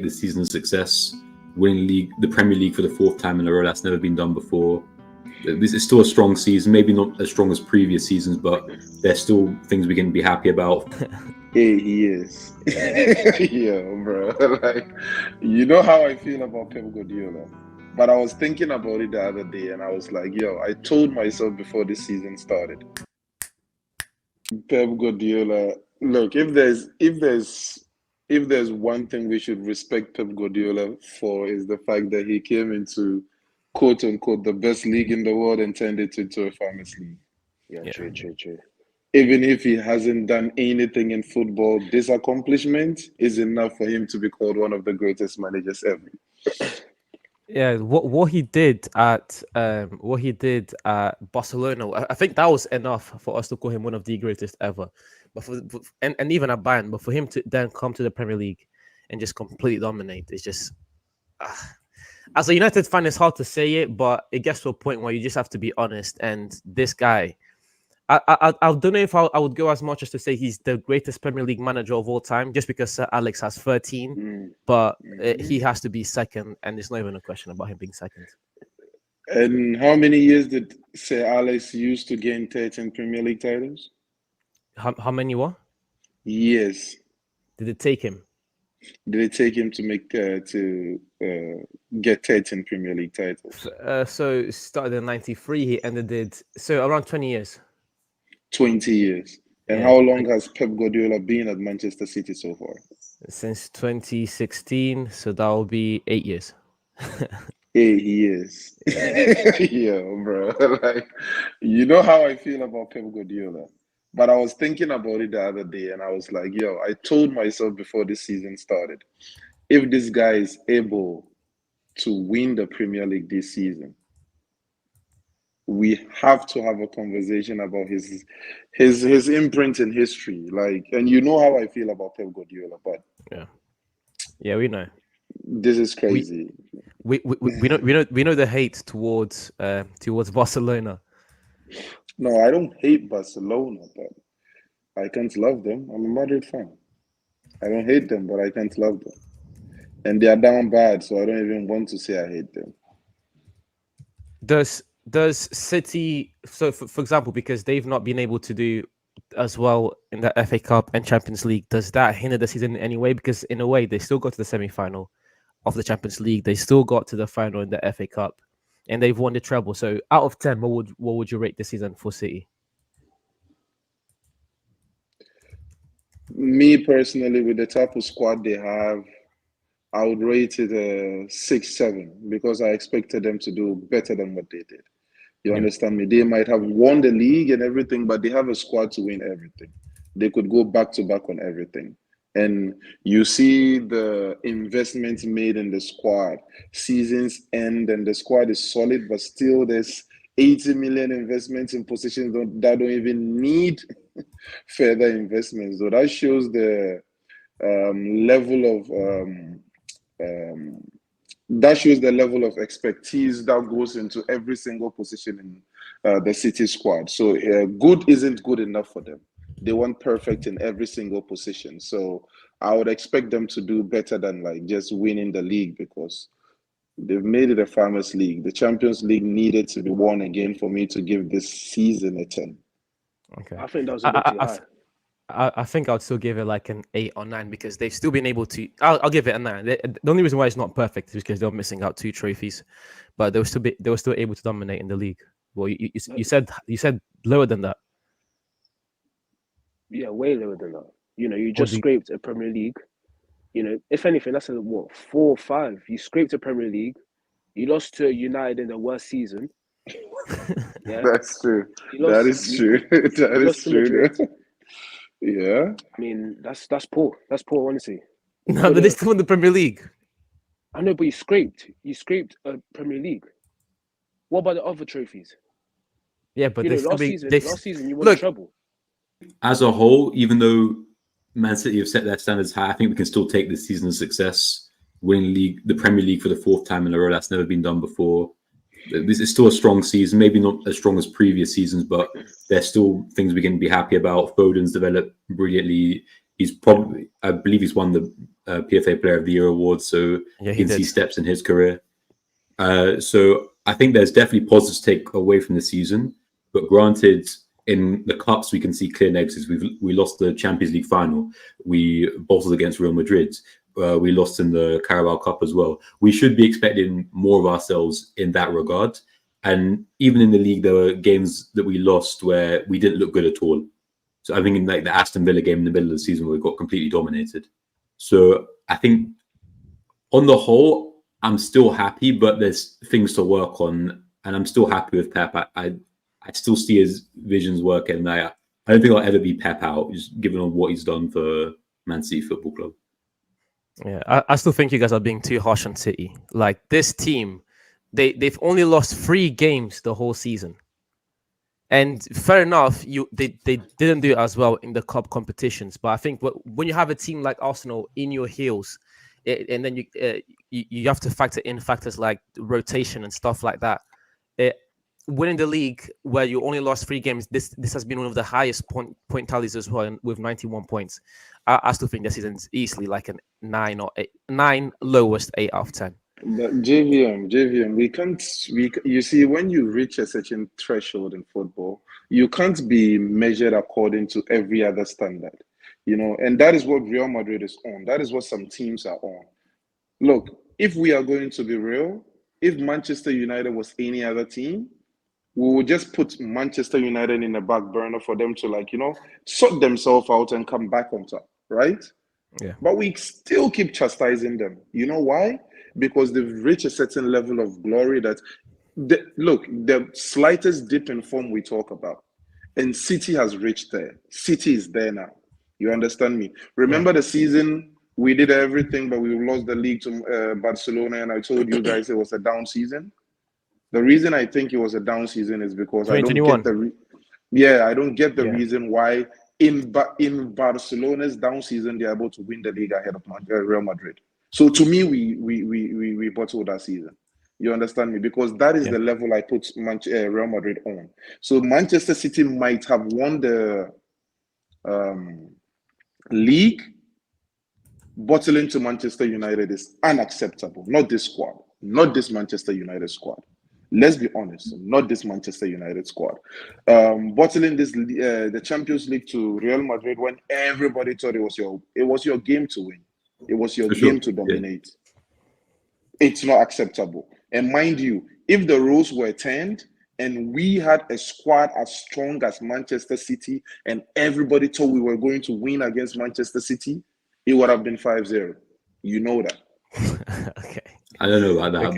the season's success, winning the Premier League for the fourth time in a row. That's never been done before. This is still a strong season, maybe not as strong as previous seasons, but there's still things we can be happy about. Hey, he is. Yeah, bro. Like, you know how I feel about Pep Guardiola. But I was thinking about it the other day, and I was like, yo, I told myself before this season started, Pep Guardiola, look, if there's one thing we should respect Pep Guardiola for, is the fact that he came into quote unquote the best league in the world and turned it into a famous league. Yeah, true. Even if he hasn't done anything in football, this accomplishment is enough for him to be called one of the greatest managers ever. Yeah, what he did at Barcelona, I think that was enough for us to call him one of the greatest ever. But and even at Bayern, but for him to then come to the Premier League and just completely dominate, it's just as a United fan, it's hard to say it, but it gets to a point where you just have to be honest. And this guy, I don't know if I would go as much as to say he's the greatest Premier League manager of all time, just because Sir Alex has 13, but he has to be second, and there's not even a question about him being second. And how many years did Sir Alex use to gain 13 Premier League titles? How many what? Years. Did it take him? Did it take him to get 13 Premier League titles? So it started in 93, he ended it, so around 20 years. 20 years. And how long has Pep Guardiola been at Manchester City so far? Since 2016, so that will be 8 years. 8 years. Yeah, bro. Like, you know how I feel about Pep Guardiola. But I was thinking about it the other day, and I was like, yo, I told myself before this season started, if this guy is able to win the Premier League this season, we have to have a conversation about his imprint in history. Like, and you know how I feel about Pep Guardiola, but yeah, we know. This is crazy. We know the hate towards Barcelona. No, I don't hate Barcelona, but I can't love them. I'm a Madrid fan. I don't hate them, but I can't love them. And they are down bad, so I don't even want to say I hate them. Does City, so for example, because they've not been able to do as well in the FA Cup and Champions League, does that hinder the season in any way? Because in a way, they still got to the semi-final of the Champions League. They still got to the final in the FA Cup, and they've won the treble. So out of 10, what would you rate this season for City? Me personally, with the type of squad they have, I would rate it a 6-7 because I expected them to do better than what they did. You understand me? They might have won the league and everything, but they have a squad to win everything. They could go back to back on everything. And you see the investments made in the squad. Seasons end and the squad is solid, but still there's 80 million investments in positions that don't even need further investments. So that shows the level of expertise that goes into every single position in the City squad. So good isn't good enough for them. They want perfect in every single position. So I would expect them to do better than like just winning the league, because they've made it a Farmers League. The Champions League needed to be won again for me to give this season a 10. Okay. I think that was a bit too high. I think I'd still give it like an 8 or 9 because they've still been able to. I'll give it a 9. The only reason why it's not perfect is because they're missing out 2 trophies, but they were still able to dominate in the league. Well, you said lower than that. Yeah, way lower than that. You just scraped a Premier League. If anything, that's 4 or 5. You scraped a Premier League. You lost to United in the worst season. Yeah, that's true. That is true. That is true. Yeah. I mean, that's poor. That's poor, honestly. No, but they still won the Premier League. I know, but you scraped a Premier League. What about the other trophies? Yeah, but last season you won the treble. As a whole, even though Man City have set their standards high, I think we can still take this season's success, winning the Premier League for the 4th time in a row. That's never been done before. This is still a strong season, maybe not as strong as previous seasons, but there's still things we can be happy about. Foden's developed brilliantly. He's probably, I believe he's won the PFA Player of the Year award, so Yeah, you he can see did. steps in his career. So I think there's definitely positives to take away from the season, but granted, in the cups we can see clear negatives. We lost the Champions League final. We bottled against Real Madrid. We lost in the Carabao Cup as well. We should be expecting more of ourselves in that regard. And even in the league, there were games that we lost where we didn't look good at all. So I think in like the Aston Villa game in the middle of the season where we got completely dominated. So I think on the whole, I'm still happy, but there's things to work on, and I'm still happy with Pep. I still see his visions working, and I don't think I'll ever be Pep out, just given on what he's done for Man City Football Club. Yeah, I still think you guys are being too harsh on City. Like this team, they've only lost 3 games the whole season. And fair enough, they didn't do it as well in the cup competitions. But I think when you have a team like Arsenal in your heels, and then you have to factor in factors like rotation and stuff like that. Winning the league where you only lost 3 games, this has been one of the highest point tallies as well, with 91 points. I still think this season's easily like a 9 or 8, 9 lowest 8 out of 10. But JVM, you see, when you reach a certain threshold in football, you can't be measured according to every other standard, and that is what Real Madrid is on. That is what some teams are on. Look, if we are going to be real, if Manchester United was any other team, we will just put Manchester United in the back burner for them to sort themselves out and come back on top, right? Yeah. But we still keep chastising them. You know why? Because they've reached a certain level of glory that, the slightest dip in form we talk about, and City has reached there. City is there now. You understand me? Remember the season we did everything, but we lost the league to Barcelona, and I told you guys it was a down season. The reason I think it was a down season is because I don't get the reason why in Barcelona's down season they're able to win the league ahead of Real Madrid. So to me, we bottled that season. You understand me? Because that is the level I put Real Madrid on. So Manchester City might have won the league. Bottling to Manchester United is unacceptable. Not this squad. Not this Manchester United squad. Let's be honest, not this Manchester United squad. Bottling the Champions League to Real Madrid when everybody thought it was your game to win. It was your game to dominate. Yeah. It's not acceptable. And mind you, if the roles were turned and we had a squad as strong as Manchester City and everybody thought we were going to win against Manchester City, it would have been 5-0. You know that. Okay. I don't know about that. Okay.